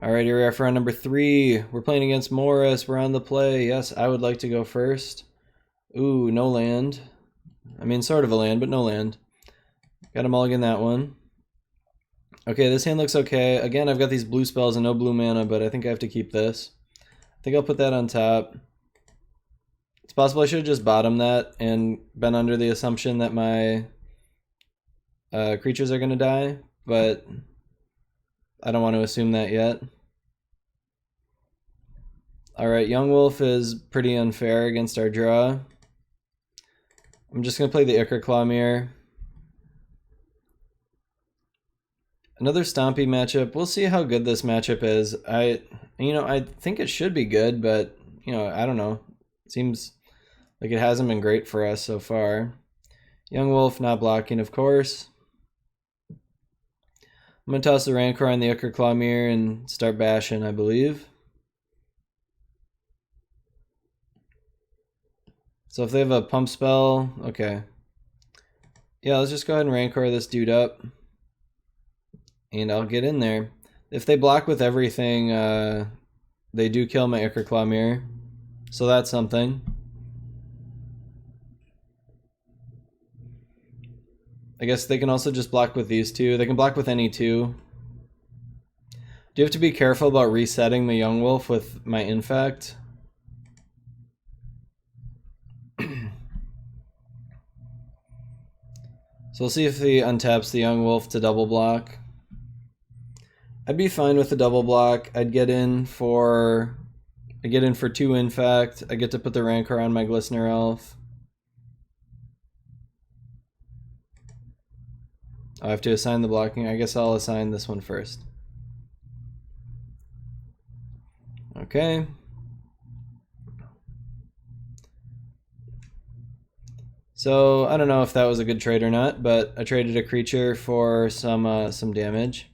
Alright, here we are for round number 3. We're playing against Morris. We're on the play. Yes, I would like to go first. Ooh, no land. I mean, sort of a land, but no land. Got to mulligan that one. Okay, this hand looks okay. Again, I've got these blue spells and no blue mana, but I think I have to keep this. I think I'll put that on top. It's possible I should have just bottomed that and been under the assumption that my creatures are going to die, but I don't want to assume that yet. Alright, Young Wolf is pretty unfair against our draw. I'm just going to play the Ichor Clawmere. Another Stompy matchup. We'll see how good this matchup is. I think it should be good, but, I don't know. It seems like it hasn't been great for us so far. Young Wolf not blocking, of course. I'm going to toss the Rancor on the Ichor Clawmere and start bashing, I believe. So if they have a pump spell, okay. Yeah, let's just go ahead and Rancor this dude up. And I'll get in there. If they block with everything, they do kill my Ichor Clawmere. So that's something. I guess they can also just block with these two. They can block with any two. Do you have to be careful about resetting the Young Wolf with my Infect? So we'll see if he untaps the Young Wolf to double block. I'd be fine with the double block. I get in for 2 Infect. I get to put the Rancor on my Glistener Elf. I have to assign the blocking. I guess I'll assign this one first. Okay. So I don't know if that was a good trade or not, but I traded a creature for some damage.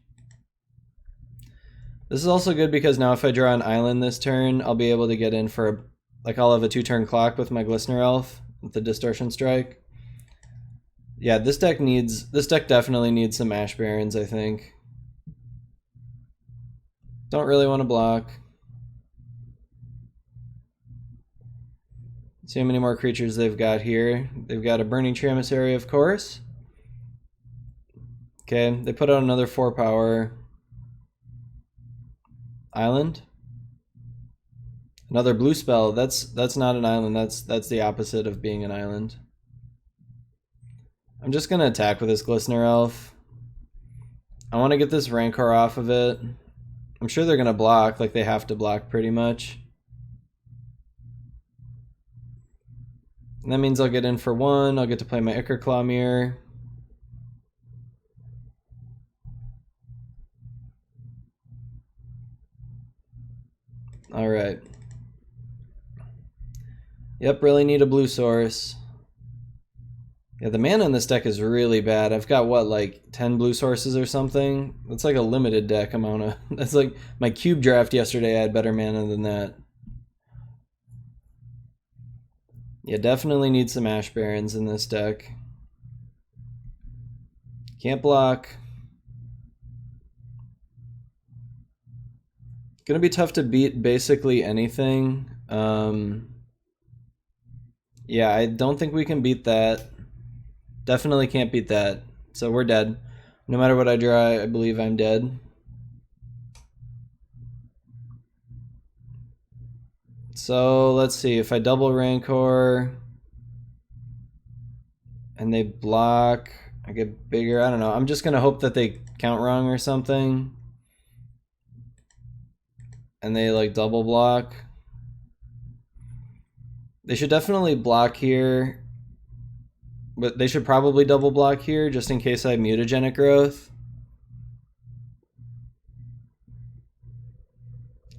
This is also good because now if I draw an island this turn, I'll be able to get in for I'll have a 2-turn clock with my Glistener Elf with the Distortion Strike. Yeah, this deck definitely needs some Ash Barrens, I think. Don't really want to block. See how many more creatures they've got here. They've got a Burning Tree Emissary, of course. Okay, they put out another 4-power island. Another blue spell. That's not an island. That's the opposite of being an island. I'm just gonna attack with this Glistener Elf. I want to get this Rancor off of it. I'm sure they're gonna block, like they have to block pretty much. And that means I'll get in for 1. I'll get to play my Ichor Clawmere. Alright. Yep, really need a blue source. Yeah, the mana in this deck is really bad. I've got, what, like 10 blue sources or something? That's like a limited deck amount of... That's like my cube draft yesterday, I had better mana than that. Yeah, definitely need some Ash Barrens in this deck. Can't block. Gonna be tough to beat basically anything. Yeah, I don't think we can beat that. Definitely can't beat that. So we're dead. No matter what I draw, I believe I'm dead. So let's see, if I double Rancor and they block, I get bigger. I don't know. I'm just gonna hope that they count wrong or something. And they like double block. They should definitely block here. But they should probably double block here just in case I have mutagenic growth.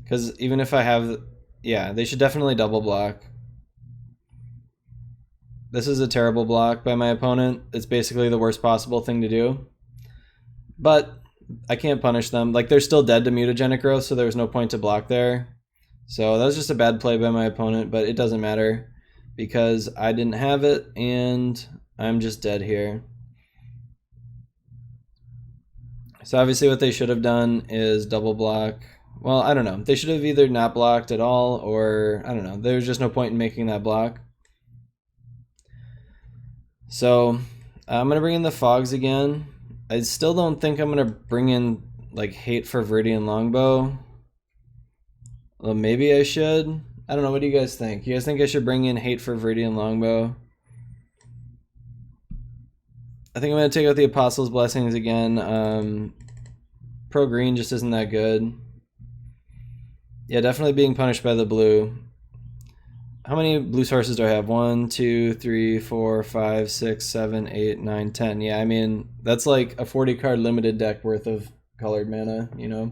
Because even if I have... Yeah, they should definitely double block. This is a terrible block by my opponent. It's basically the worst possible thing to do. But I can't punish them. Like, they're still dead to mutagenic growth, so there was no point to block there. So that was just a bad play by my opponent, but it doesn't matter. Because I didn't have it, and I'm just dead here. So obviously what they should have done is double block Well, I don't know. They should have either not blocked at all, or I don't know. There was just no point in making that block. So I'm gonna bring in the fogs again. I still don't think I'm gonna bring in like hate for Viridian Longbow. Well, maybe I should. I don't know. What do you guys think? You guys think I should bring in hate for Viridian Longbow? I think I'm gonna take out the Apostles' Blessings again. Pro green just isn't that good. Yeah, definitely being punished by the blue. How many blue sources do I have? 1, 2, 3, 4, 5, 6, 7, 8, 9, 10. Yeah, I mean, that's like a 40 card limited deck worth of colored mana, you know?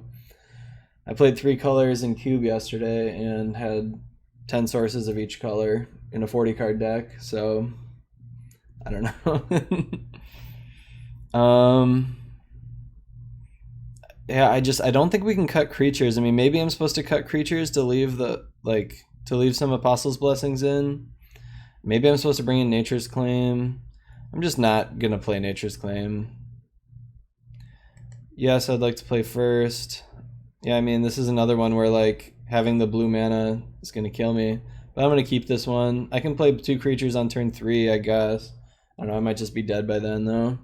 I played 3 colors in Cube yesterday and had 10 sources of each color in a 40 card deck, so I don't know. Yeah, I don't think we can cut creatures. I mean, maybe I'm supposed to cut creatures to leave to leave some Apostles' Blessings in. Maybe I'm supposed to bring in Nature's Claim. I'm just not gonna play Nature's Claim. Yes, I'd like to play first. Yeah, I mean, this is another one where like having the blue mana is gonna kill me. But I'm gonna keep this one. I can play 2 creatures on turn 3, I guess. I don't know, I might just be dead by then though.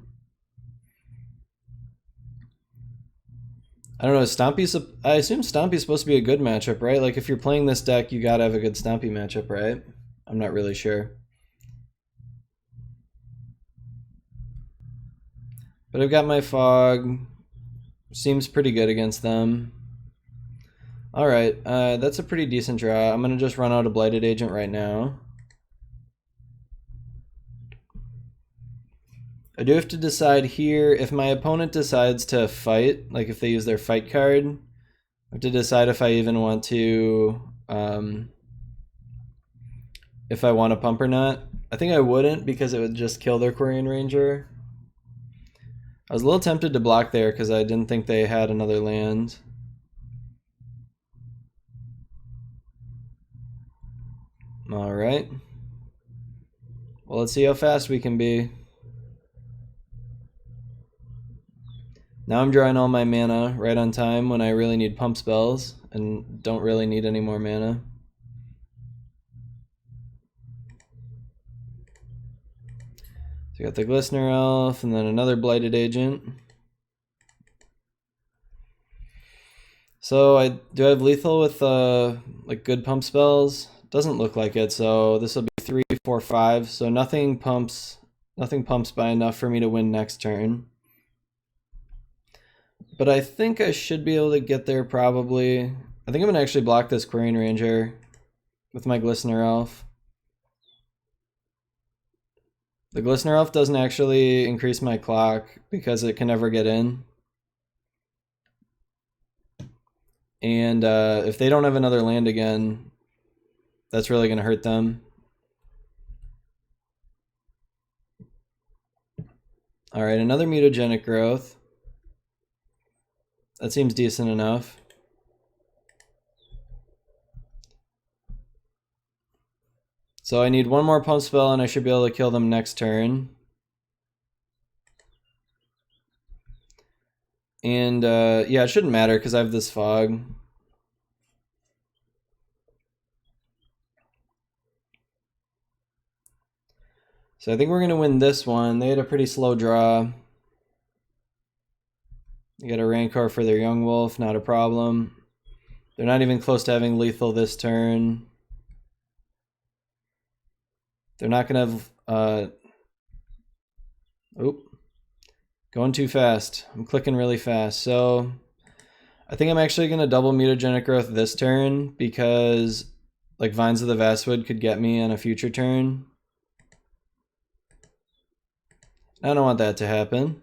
I don't know, Stompy's... I assume Stompy's supposed to be a good matchup, right? Like, if you're playing this deck, you gotta have a good Stompy matchup, right? I'm not really sure. But I've got my Fog. Seems pretty good against them. Alright, that's a pretty decent draw. I'm gonna just run out a Blighted Agent right now. I do have to decide here, if my opponent decides to fight, like if they use their fight card, I have to decide if I even want to, if I want to pump or not. I think I wouldn't because it would just kill their Quirion Ranger. I was a little tempted to block there because I didn't think they had another land. Alright. Well, let's see how fast we can be. Now I'm drawing all my mana right on time when I really need pump spells and don't really need any more mana. So I got the Glistener Elf and then another Blighted Agent. So do I have lethal with like good pump spells? Doesn't look like it, so this will be 3, 4, 5. So nothing pumps by enough for me to win next turn. But I think I should be able to get there probably. I think I'm going to actually block this Quirion Ranger with my Glistener Elf. The Glistener Elf doesn't actually increase my clock because it can never get in. And if they don't have another land again, that's really going to hurt them. Alright, another Mutagenic Growth. That seems decent enough. So I need one more pump spell and I should be able to kill them next turn. And yeah, it shouldn't matter because I have this Fog. So I think we're going to win this one. They had a pretty slow draw. You got a Rancor for their Young Wolf, not a problem. They're not even close to having lethal this turn. They're not going to have... Oop. Going too fast. I'm clicking really fast. So I think I'm actually going to double Mutagenic Growth this turn because like Vines of the Vastwood could get me on a future turn. I don't want that to happen.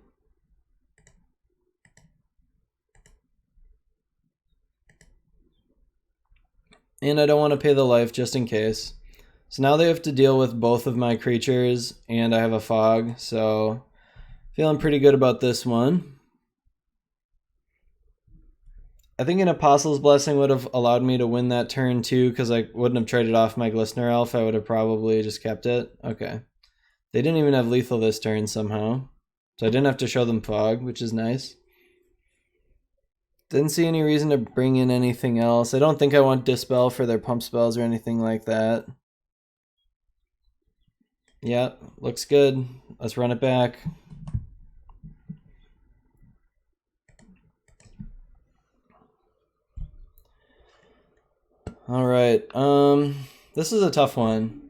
And I don't want to pay the life just in case. So now they have to deal with both of my creatures, and I have a Fog, so feeling pretty good about this one. I think an Apostle's Blessing would have allowed me to win that turn too, because I wouldn't have traded off my Glistener Elf. I would have probably just kept it. Okay. They didn't even have lethal this turn somehow. So I didn't have to show them Fog, which is nice. Didn't see any reason to bring in anything else. I don't think I want Dispel for their pump spells or anything like that. Yep, looks good. Let's run it back. All right. This is a tough one.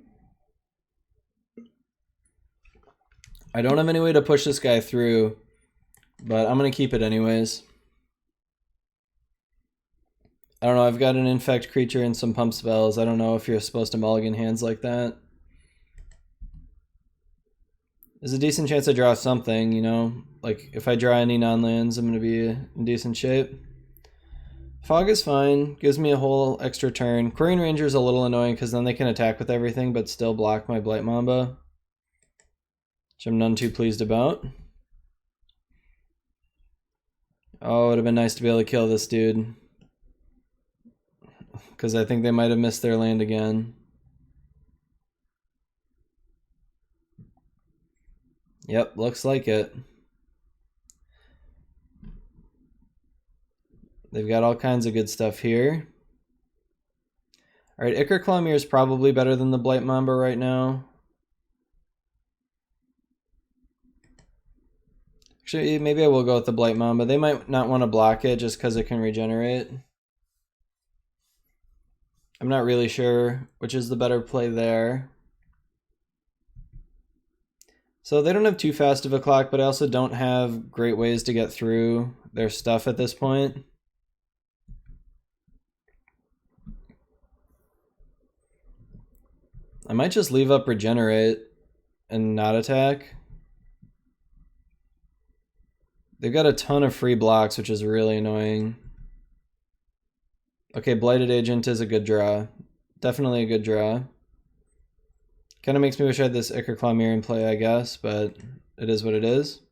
I don't have any way to push this guy through, but I'm gonna keep it anyways. I don't know, I've got an infect creature and some pump spells. I don't know if you're supposed to mulligan hands like that. There's a decent chance I draw something, you know? Like, if I draw any non-lands, I'm gonna be in decent shape. Fog is fine, gives me a whole extra turn. Quarian Ranger is a little annoying because then they can attack with everything but still block my Blight Mamba, which I'm none too pleased about. Oh, it would have been nice to be able to kill this dude, because I think they might have missed their land again. Yep, looks like it. They've got all kinds of good stuff here. Alright, Ichor Clawmere is probably better than the Blight Mamba right now. Actually, maybe I will go with the Blight Mamba. They might not want to block it just because it can regenerate. I'm not really sure which is the better play there. So they don't have too fast of a clock, but I also don't have great ways to get through their stuff at this point. I might just leave up Regenerate and not attack. They've got a ton of free blocks, which is really annoying. Okay, Blighted Agent is a good draw. Definitely a good draw. Kind of makes me wish I had this Ichor Clawmere in play, I guess, but it is what it is.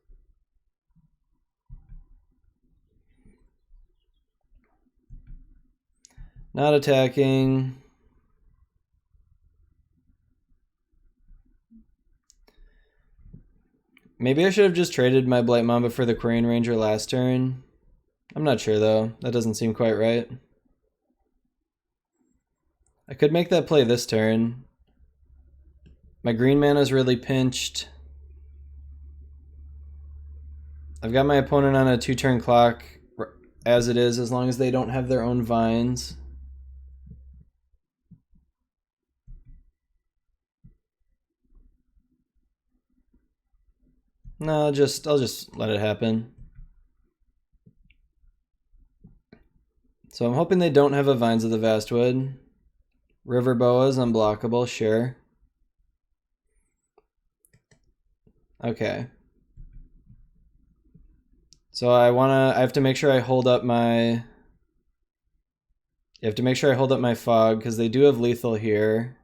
Not attacking. Maybe I should have just traded my Blight Mamba for the Quarian Ranger last turn. I'm not sure though. That doesn't seem quite right. I could make that play this turn. My green mana is really pinched. I've got my opponent on a 2-turn clock as it is, as long as they don't have their own vines. No, I'll just let it happen. So I'm hoping they don't have a Vines of the Vastwood. River Boa is unblockable, sure. Okay. So I have to make sure I hold up my... You have to make sure I hold up my Fog, because they do have lethal here.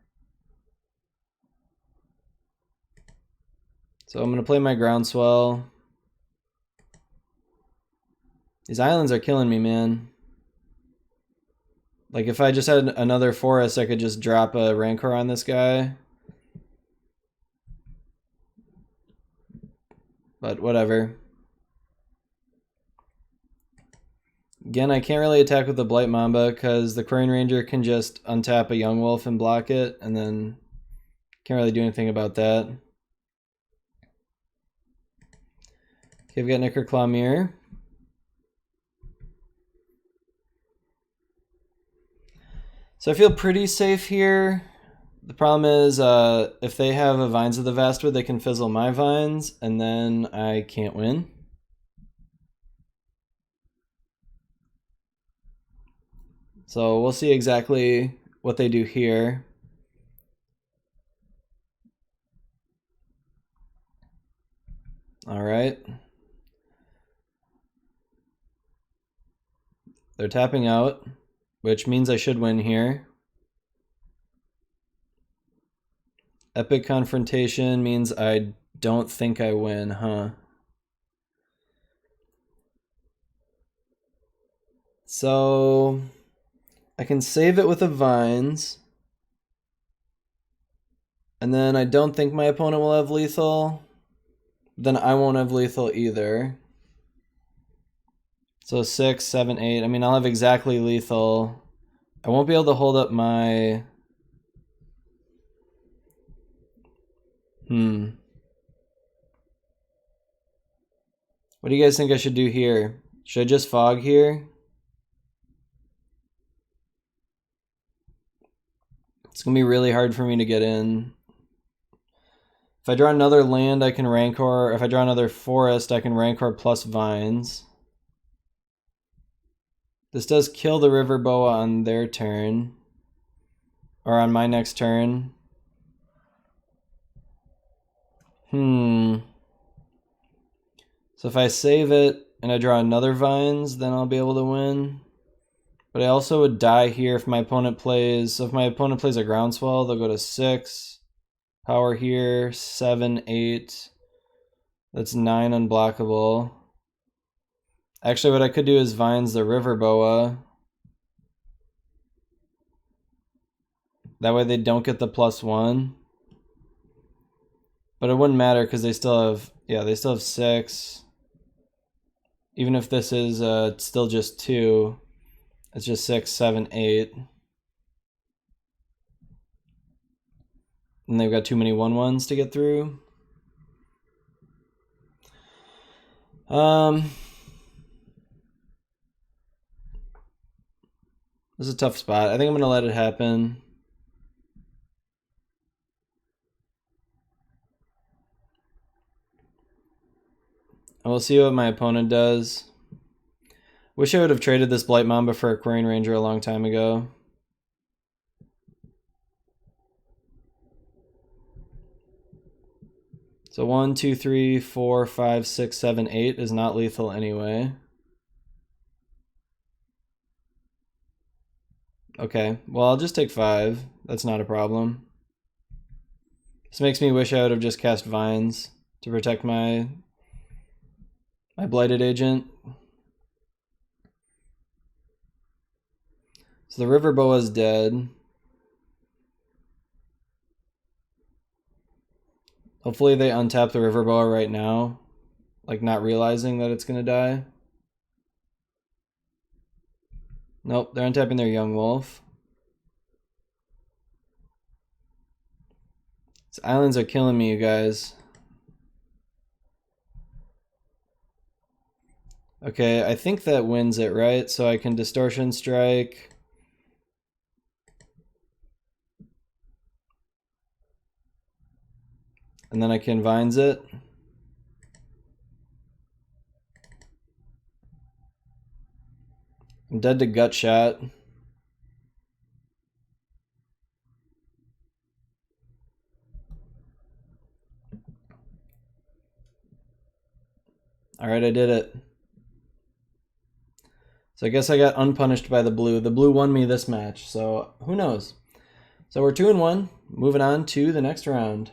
So I'm going to play my Groundswell. These islands are killing me, man. Like, if I just had another forest, I could just drop a Rancor on this guy. But whatever. Again, I can't really attack with the Blight Mamba because the Quarian Ranger can just untap a Young Wolf and block it, and then can't really do anything about that. Okay, I've got Ichor Clawmere. So I feel pretty safe here. The problem is if they have a Vines of the Vastwood, they can fizzle my Vines, and then I can't win. So we'll see exactly what they do here. All right. They're tapping out, which means I should win here. Epic Confrontation means I don't think I win, huh? So I can save it with a Vines. And then I don't think my opponent will have lethal. Then I won't have lethal either. So 6, 7, 8. I mean, I'll have exactly lethal. I won't be able to hold up my... What do you guys think I should do here? Should I just fog here? It's going to be really hard for me to get in. If I draw another land, I can Rancor. If I draw another forest, I can Rancor plus vines. This does kill the River Boa on their turn. Or on my next turn. So if I save it and I draw another vines, then I'll be able to win. But I also would die here if my opponent plays... So if my opponent plays a Groundswell, they'll go to 6. Power here, 7, 8. That's 9 unblockable. Actually, what I could do is Vines the River Boa. That way they don't get the +1. But it wouldn't matter because they still have... Yeah, they still have 6. Even if this is still just 2, it's just 6, 7, 8. And they've got too many 1/1s to get through. This is a tough spot. I think I'm going to let it happen. And we'll see what my opponent does. Wish I would have traded this Blight Mamba for a Quarian Ranger a long time ago. So 1, 2, 3, 4, 5, 6, 7, 8 is not lethal anyway. Okay, well I'll just take 5. That's not a problem. This makes me wish I would have just cast Vines to protect my Blighted Agent. So the River Boa's dead. Hopefully they untap the River Boa right now, like not realizing that it's gonna die. Nope, they're untapping their Young Wolf. These islands are killing me, you guys. Okay, I think that wins it, right? So I can Distortion Strike. And then I can Vines it. I'm dead to Gut Shot. Alright, I did it. So I guess I got unpunished by the blue. The blue won me this match, so who knows? So we're 2-1, moving on to the next round.